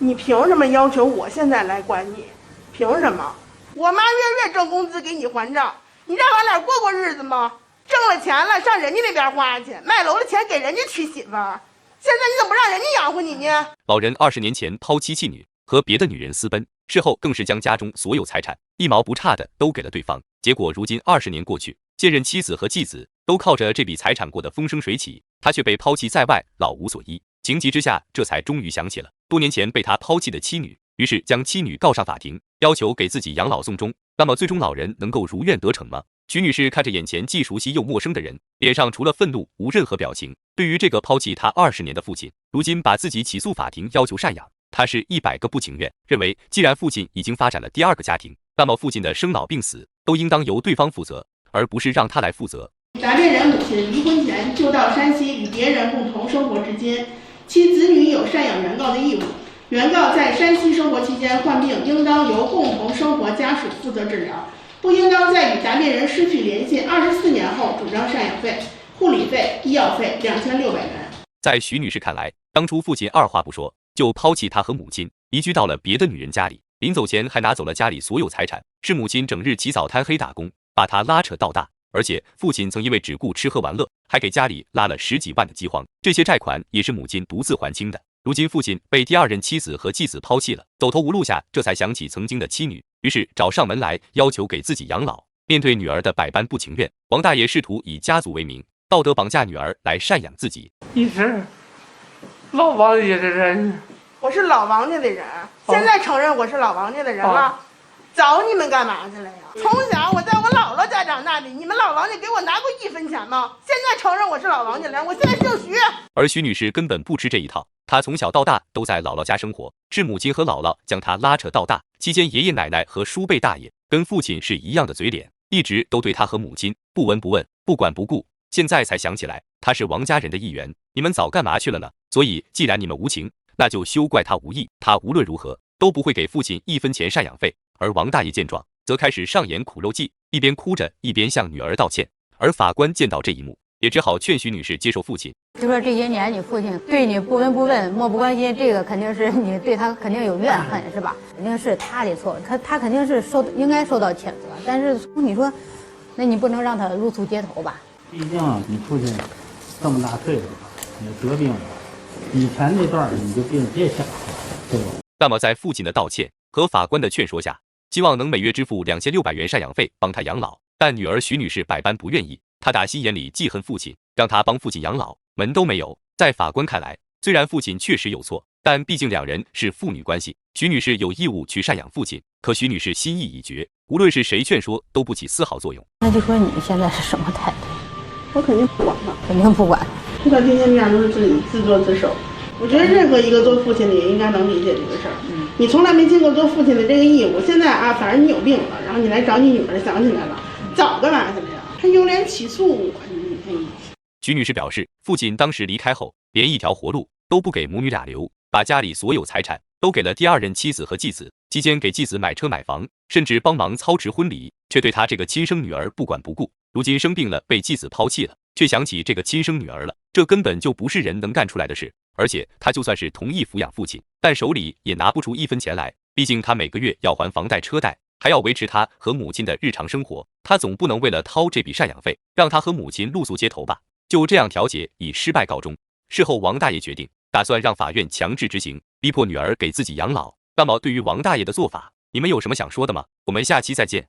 你凭什么要求我现在来管你？凭什么？我妈月月挣工资给你还账，你让往哪过日子吗？挣了钱了上人家那边花去，卖楼的钱给人家娶媳妇儿，现在你怎么不让人家养活你呢？老人20年前抛妻弃女，和别的女人私奔，事后更是将家中所有财产一毛不差的都给了对方。结果如今20年过去，现任妻子和继子都靠着这笔财产过得风生水起，他却被抛弃在外，老无所依。情急之下，这才终于想起了多年前被他抛弃的妻女，于是将妻女告上法庭，要求给自己养老送终。那么最终老人能够如愿得逞吗？徐女士看着眼前既熟悉又陌生的人，脸上除了愤怒无任何表情。对于这个抛弃她20年的父亲，如今把自己起诉法庭要求赡养，她是100个不情愿，认为既然父亲已经发展了第2个家庭，那么父亲的生老病死都应当由对方负责，而不是让他来负责。答辩人母亲离婚前就到山西与别人共同生活至今，其子女有赡养原告的义务。原告在山西生活期间患病，应当由共同生活家属负责治疗，不应当在与答辩人失去联系24年后主张赡养费、护理费、医药费2600元。在徐女士看来，当初父亲二话不说就抛弃她和母亲，移居到了别的女人家里，临走前还拿走了家里所有财产，是母亲整日起早贪黑打工，把她拉扯到大。而且父亲曾因为只顾吃喝玩乐，还给家里拉了10几万的饥荒，这些债款也是母亲独自还清的。如今父亲被第2任妻子和继子抛弃了，走投无路下，这才想起曾经的妻女，于是找上门来要求给自己养老。面对女儿的百般不情愿，王大爷试图以家族为名，道德绑架女儿来赡养自己。你是老王家的人，我是老王家的人，现在承认我是老王家的人了。找你们干嘛去了呀？从小我在我姥姥家长大的，你们老王家给我拿过1分钱吗？现在承认我是老王家人，我现在姓徐。而徐女士根本不吃这一套，她从小到大都在姥姥家生活，是母亲和姥姥将她拉扯到大，期间爷爷奶奶和叔辈大爷跟父亲是一样的嘴脸，一直都对她和母亲不闻不问、不管不顾。现在才想起来，她是王家人的一员，你们早干嘛去了呢？所以既然你们无情，那就休怪她无义，她无论如何都不会给父亲1分钱赡养费。而王大爷见状，则开始上演苦肉计，一边哭着一边向女儿道歉。而法官见到这一幕，也只好劝徐女士接受父亲。就说这些年你父亲对你不闻不问、漠不关心，这个肯定是你对他肯定有怨恨，是吧？肯定是他的错，他肯定是应该受到谴责。但是你说，那你不能让他露宿街头吧？毕竟你父亲这么大岁数了，也得病了，以前那段你就别想了，对吧？那么在父亲的道歉和法官的劝说下，希望能每月支付2600元赡养费帮他养老，但女儿徐女士百般不愿意，她打心眼里记恨父亲，让他帮父亲养老门都没有。在法官看来，虽然父亲确实有错，但毕竟2人是父女关系，徐女士有义务去赡养父亲。可徐女士心意已决，无论是谁劝说都不起丝毫作用。那就说你现在是什么态度？我肯定不管他，肯定不管。不管天天这样都是自己自作自受。我觉得任何一个做父亲的也应该能理解这个事儿。你从来没尽过做父亲的这个义务，现在啊，反正你有病了，然后你来找你女儿想起来了，早干嘛去了呀？还有脸起诉我？徐女士表示，父亲当时离开后，连一条活路都不给母女俩留，把家里所有财产都给了第2任妻子和继子，期间给继子买车买房，甚至帮忙操持婚礼，却对他这个亲生女儿不管不顾。如今生病了，被继子抛弃了，却想起这个亲生女儿了，这根本就不是人能干出来的事。而且他就算是同意抚养父亲，但手里也拿不出1分钱来，毕竟他每个月要还房贷车贷，还要维持他和母亲的日常生活，他总不能为了掏这笔赡养费，让他和母亲露宿街头吧？就这样调解以失败告终。事后王大爷决定，打算让法院强制执行，逼迫女儿给自己养老。那么对于王大爷的做法，你们有什么想说的吗？我们下期再见。